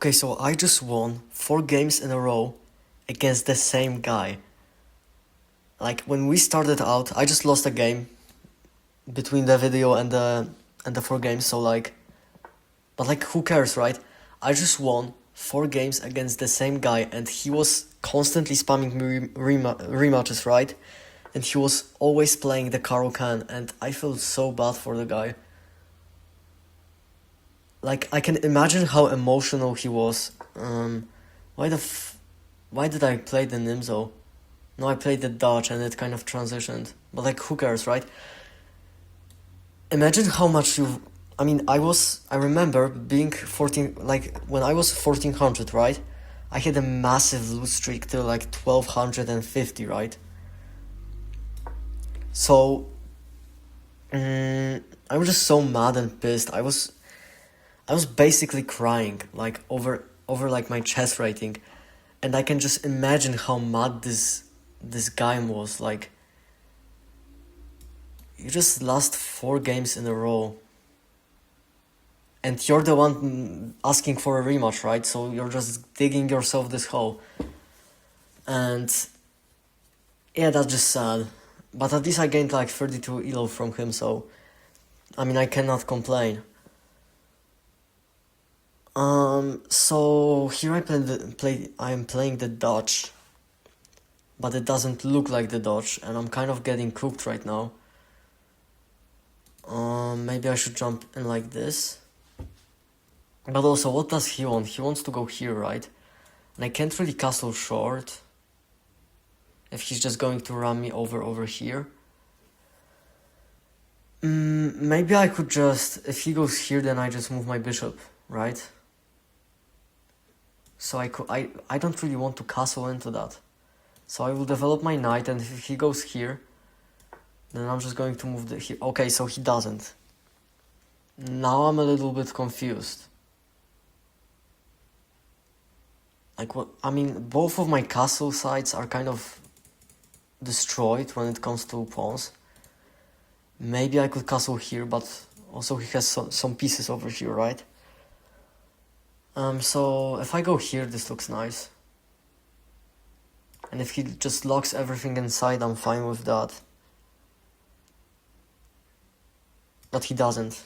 Okay, so I just won 4 games in a row against the same guy. Like when we started out, I just lost a game between the video and the 4 games. So like, but like who cares, right? I just won 4 games against the same guy, and he was constantly spamming me rematches, right? And he was always playing the Karokan, and I feel so bad for the guy. Like I can imagine how emotional he was. Why did I play the Nimzo? No, I played the Dodge and it kind of transitioned. But like who cares, right? Imagine how much you I mean, I remember being 14, like when I was 1400, right? I had a massive lose streak till like 1250, right? So I was just so mad and pissed. I was basically crying like over like my chess rating, and I can just imagine how mad this guy was. Like, you just lost 4 games in a row, and you're the one asking for a rematch, right? So you're just digging yourself this hole, and yeah, that's just sad. But at least I gained like 32 elo from him, so I mean I cannot complain. So here I'm playing the Dodge, but it doesn't look like the Dodge, and I'm kind of getting cooked right now. Maybe I should jump in like this. But also, what does he want? He wants to go here, right? And I can't really castle short if he's just going to run me over here. Maybe I could just, if he goes here, then I just move my bishop, right? So I don't really want to castle into that. So I will develop my knight, and if he goes here, then I'm just going to move the... Okay, so he doesn't. Now I'm a little bit confused. Like what? I mean, both of my castle sites are kind of destroyed when it comes to pawns. Maybe I could castle here, but also he has some pieces over here, right? So if I go here, this looks nice. And if he just locks everything inside, I'm fine with that. But he doesn't.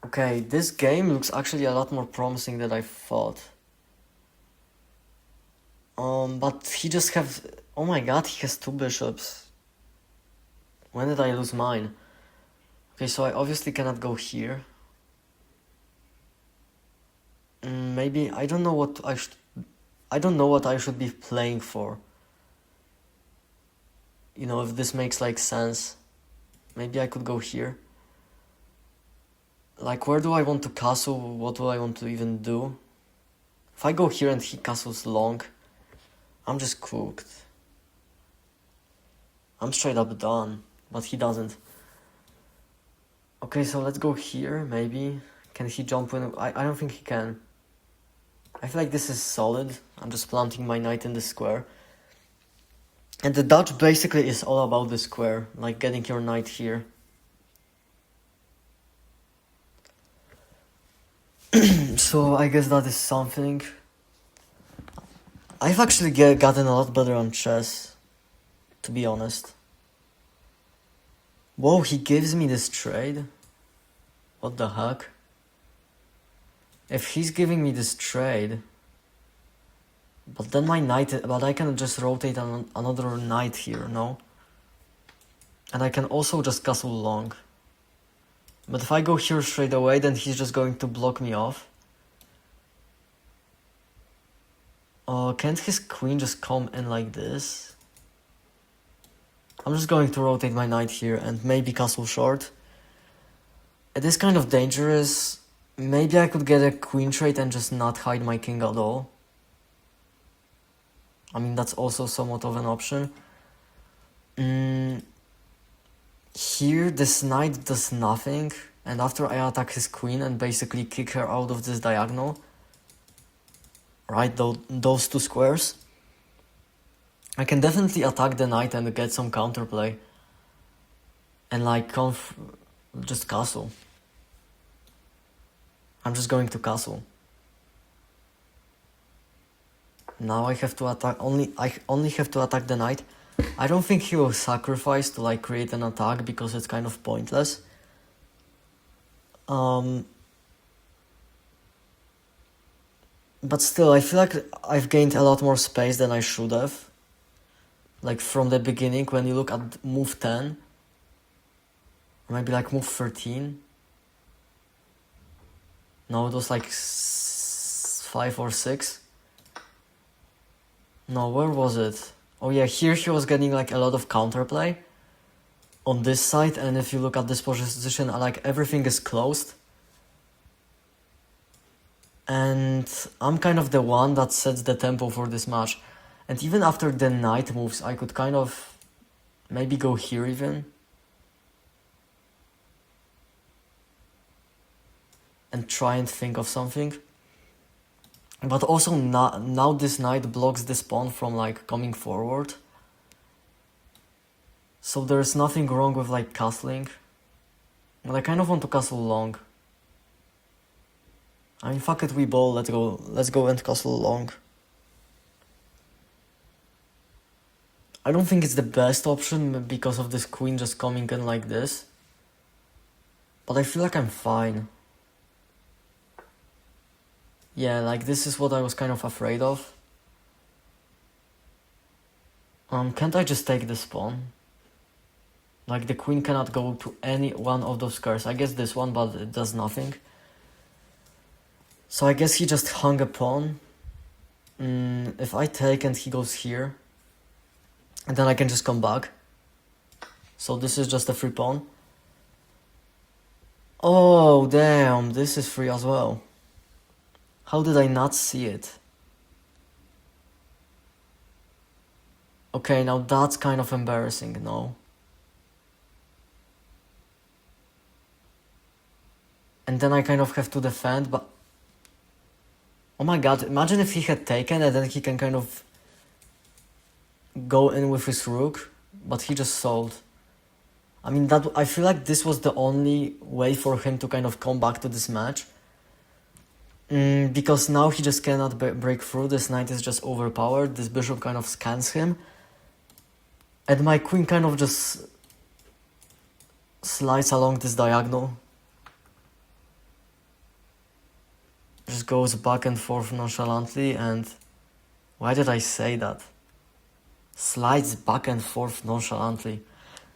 Okay, this game looks actually a lot more promising than I thought. But he just have... Oh my god, he has 2 bishops. When did I lose mine? Okay, so I obviously cannot go here. Maybe I don't know what I don't know what I should be playing for. You know, if this makes like sense. Maybe I could go here. Like, where do I want to castle? What do I want to even do? If I go here and he castles long, I'm just cooked. I'm straight up done, but he doesn't. Okay, so let's go here, maybe. Can he jump in? I don't think he can. I feel like this is solid. I'm just planting my knight in the square. And the Dutch basically is all about the square, like getting your knight here. So I guess that is something. I've actually gotten a lot better on chess, to be honest. Whoa, he gives me this trade? What the heck? If he's giving me this trade, but then my knight, but I can just rotate another knight here, no? And I can also just castle long. But if I go here straight away, then he's just going to block me off. Can't his queen just come in like this? I'm just going to rotate my knight here and maybe castle short. It is kind of dangerous. Maybe I could get a queen trade and just not hide my king at all. I mean, that's also somewhat of an option. Here, this knight does nothing, and after I attack his queen and basically kick her out of this diagonal, right, those 2 squares, I can definitely attack the knight and get some counterplay. And like, just castle. I'm just going to castle. Now I have to attack, I only have to attack the knight. I don't think he will sacrifice to like create an attack because it's kind of pointless. But still, I feel like I've gained a lot more space than I should have. Like from the beginning, when you look at move 10, or maybe like move 13. No, it was like 5 or 6. No, where was it? Oh yeah, here he was getting like a lot of counterplay on this side, and if you look at this position, like everything is closed. And I'm kind of the one that sets the tempo for this match. And even after the knight moves, I could kind of maybe go here even. And try and think of something. But also now this knight blocks this pawn from like coming forward. So there's nothing wrong with like castling. But I kind of want to castle long. I mean, fuck it, we ball, let's go and castle long. I don't think it's the best option because of this queen just coming in like this. But I feel like I'm fine. Yeah, like this is what I was kind of afraid of. Can't I just take this pawn? Like the queen cannot go to any one of those squares. I guess this one, but it does nothing. So I guess he just hung a pawn. If I take and he goes here, and then I can just come back. So this is just a free pawn. Oh damn, this is free as well. How did I not see it? Okay, now that's kind of embarrassing, no? And then I kind of have to defend, but... Oh my god, imagine if he had taken and then he can kind of go in with his rook, but he just sold. I mean, I feel like this was the only way for him to kind of come back to this match. Because now he just cannot break through, this knight is just overpowered, this bishop kind of scans him. And my queen kind of just slides along this diagonal. Just goes back and forth nonchalantly, and... Why did I say that? Slides back and forth nonchalantly.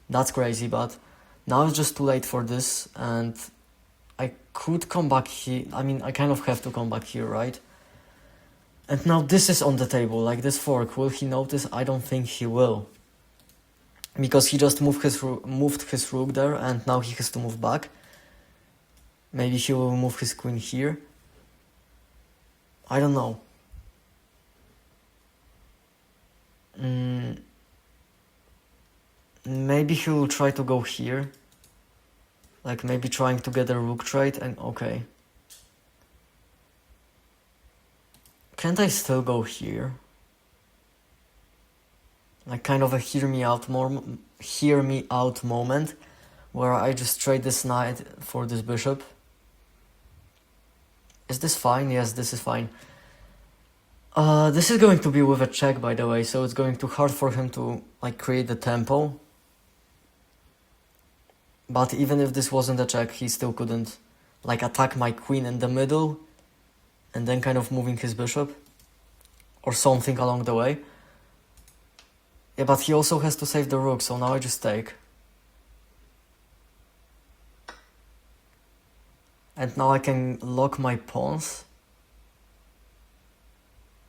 That's crazy, but now it's just too late for this, and I could come back here. I mean, I kind of have to come back here, right? And now this is on the table, like this fork. Will he notice? I don't think he will. Because he just moved his rook there, and now he has to move back. Maybe he will move his queen here. I don't know. Maybe he will try to go here. Like maybe trying to get a rook trade, and okay. Can't I still go here? Like kind of a hear me out moment where I just trade this knight for this bishop. Is this fine? Yes, this is fine. This is going to be with a check, by the way, so it's going to be hard for him to like create the tempo. But even if this wasn't a check, he still couldn't like attack my queen in the middle and then kind of moving his bishop or something along the way. Yeah, but he also has to save the rook, so now I just take. And now I can lock my pawns.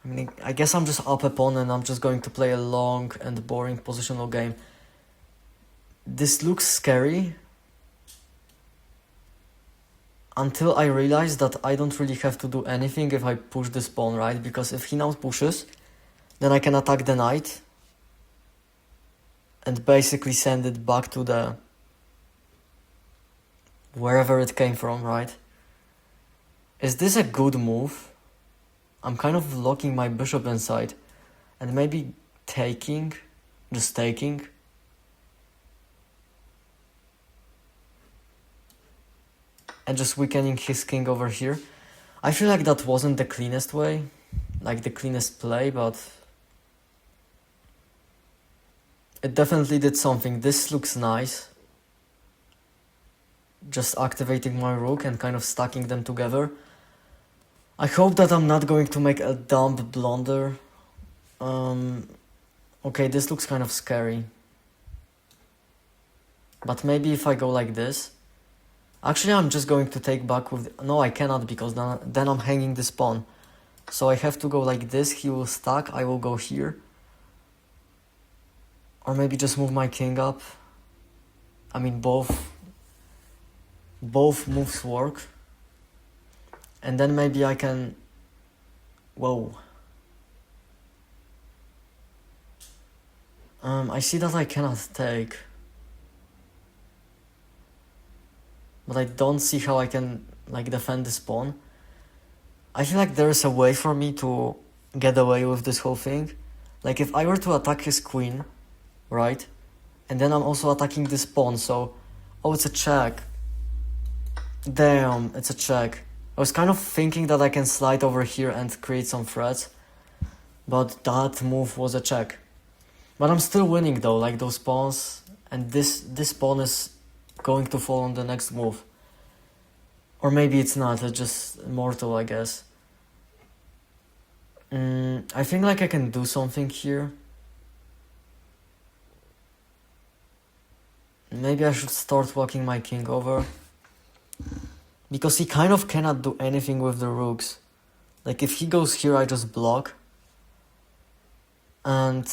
I mean, I guess I'm just up a pawn and I'm just going to play a long and boring positional game. This looks scary. Until I realize that I don't really have to do anything if I push this pawn, right? Because if he now pushes, then I can attack the knight. And basically send it back to the... wherever it came from, right? Is this a good move? I'm kind of locking my bishop inside. And maybe taking... just taking... and just weakening his king over here. I feel like that wasn't the cleanest way, like the cleanest play, but it definitely did something. This looks nice. Just activating my rook and kind of stacking them together. I hope that I'm not going to make a dumb blunder. Okay, this looks kind of scary. But maybe if I go like this... Actually, I'm just going to take back with... No, I cannot, because then I'm hanging this pawn. So I have to go like this, he will stack, I will go here. Or maybe just move my king up. I mean, both moves work. And then maybe I can... Whoa. I see that I cannot take. But I don't see how I can, like, defend this pawn. I feel like there is a way for me to get away with this whole thing. Like, if I were to attack his queen, right? And then I'm also attacking this pawn, so... Oh, it's a check. Damn, it's a check. I was kind of thinking that I can slide over here and create some threats. But that move was a check. But I'm still winning though, like those pawns. And this pawn is going to fall on the next move. Or maybe it's not, it's just mortal, I guess. I think like I can do something here. Maybe I should start walking my king over. Because he kind of cannot do anything with the rooks. Like if he goes here, I just block. And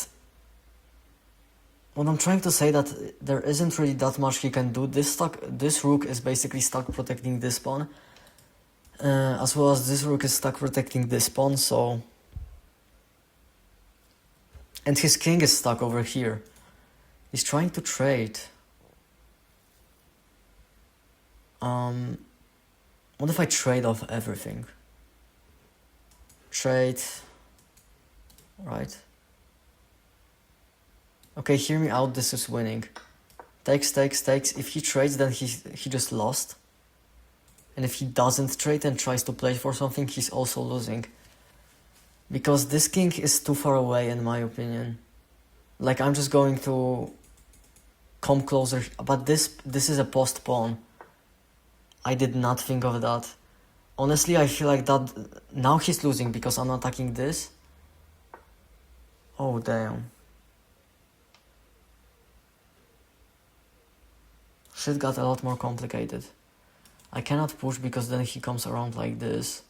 what I'm trying to say that there isn't really that much he can do. This rook is basically stuck protecting this pawn. As well as this rook is stuck protecting this pawn, so... And his king is stuck over here. He's trying to trade. What if I trade off everything? Trade... Right. Okay, hear me out, this is winning. Takes, takes, takes. If he trades, then he just lost. And if he doesn't trade and tries to play for something, he's also losing. Because this king is too far away, in my opinion. Like, I'm just going to come closer. But this is a post pawn. I did not think of that. Honestly, I feel like that... Now he's losing because I'm attacking this. Oh, damn. Shit got a lot more complicated. I cannot push because then he comes around like this.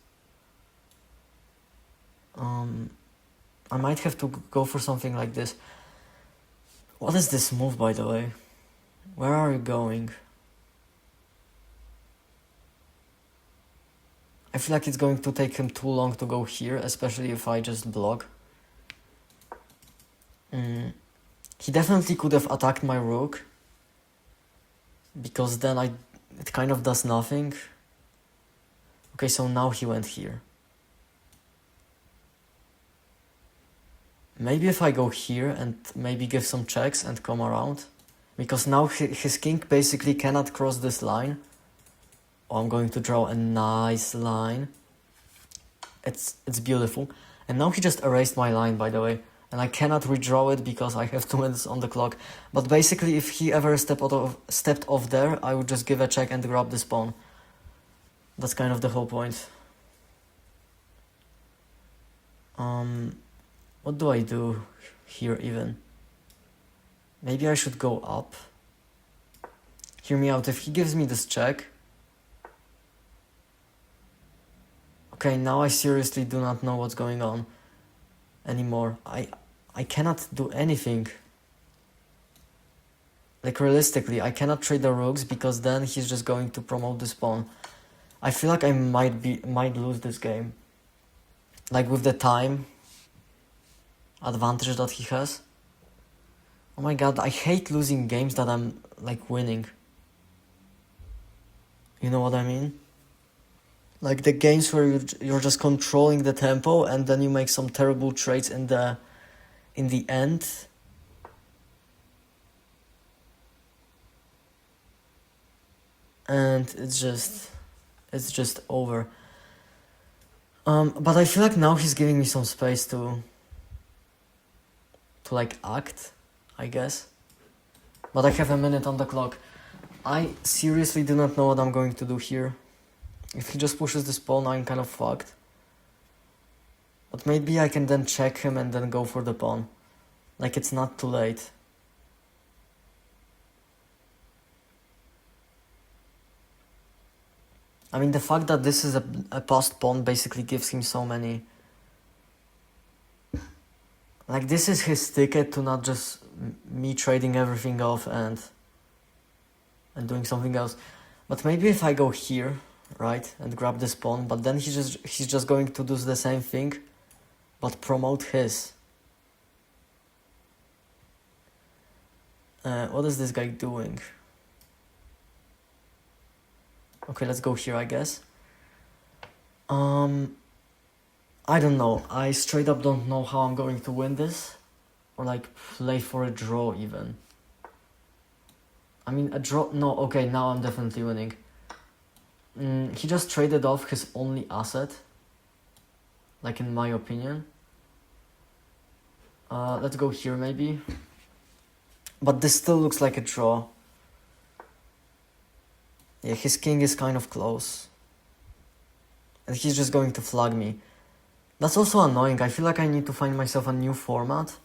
I might have to go for something like this. What is this move, by the way? Where are you going? I feel like it's going to take him too long to go here, especially if I just block. He definitely could have attacked my rook. Because then it kind of does nothing. Okay, so now he went here. Maybe if I go here and maybe give some checks and come around. Because now his king basically cannot cross this line. Oh, I'm going to draw a nice line. It's beautiful. And now he just erased my line, by the way. And I cannot redraw it because I have 2 minutes on the clock. But basically, if he ever stepped off there, I would just give a check and grab this pawn. That's kind of the whole point. What do I do here even? Maybe I should go up. Hear me out, if he gives me this check... Okay, now I seriously do not know what's going on anymore. I cannot do anything. Like realistically, I cannot trade the rooks because then he's just going to promote this pawn. I feel like I might lose this game. Like with the time advantage that he has. Oh my god, I hate losing games that I'm like winning. You know what I mean? Like the games where you're just controlling the tempo and then you make some terrible trades in the end. And it's just... it's just over. But I feel like now he's giving me some space to like act, I guess. But I have a minute on the clock. I seriously do not know what I'm going to do here. If he just pushes this pawn, I'm kind of fucked. But maybe I can then check him and then go for the pawn. Like, it's not too late. I mean, the fact that this is a passed pawn basically gives him so many... Like, this is his ticket to not just me trading everything off and doing something else. But maybe if I go here, right, and grab this pawn, but then he's just going to do the same thing, but promote his. What is this guy doing? Okay, let's go here, I guess. I don't know. I straight up don't know how I'm going to win this. Or like play for a draw even. I mean, a draw... No, okay, now I'm definitely winning. He just traded off his only asset. Like, in my opinion. Let's go here maybe. But this still looks like a draw. Yeah, his king is kind of close. And he's just going to flag me. That's also annoying. I feel like I need to find myself a new format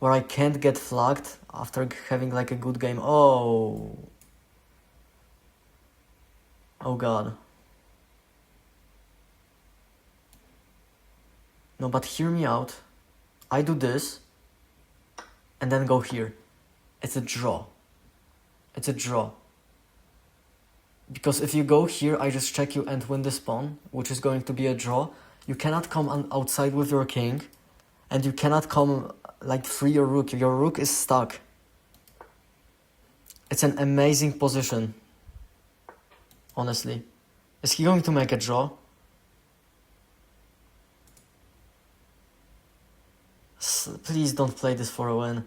where I can't get flagged after having like a good game. Oh. Oh god. No, but hear me out. I do this and then go here. It's a draw. It's a draw. Because if you go here, I just check you and win this pawn, which is going to be a draw. You cannot come outside with your king, and you cannot come like free your rook. Your rook is stuck. It's an amazing position. Honestly. Is he going to make a draw? Please don't play this for a win.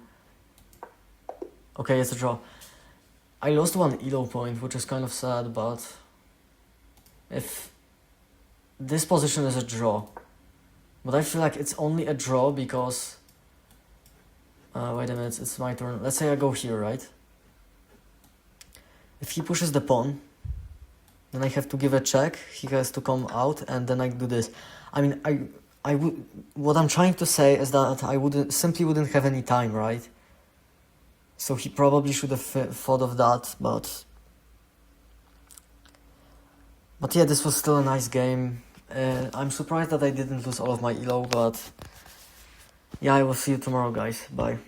Okay, it's a draw. I lost one elo point, which is kind of sad, but if this position is a draw, but I feel like it's only a draw because wait a minute, it's my turn. Let's say I go here, right? If he pushes the pawn, then I have to give a check. He has to come out, and then I do this. I mean, I would. What I'm trying to say is that I simply wouldn't have any time, right? So he probably should have thought of that, but yeah, this was still a nice game. I'm surprised that I didn't lose all of my elo, but yeah, I will see you tomorrow, guys. Bye.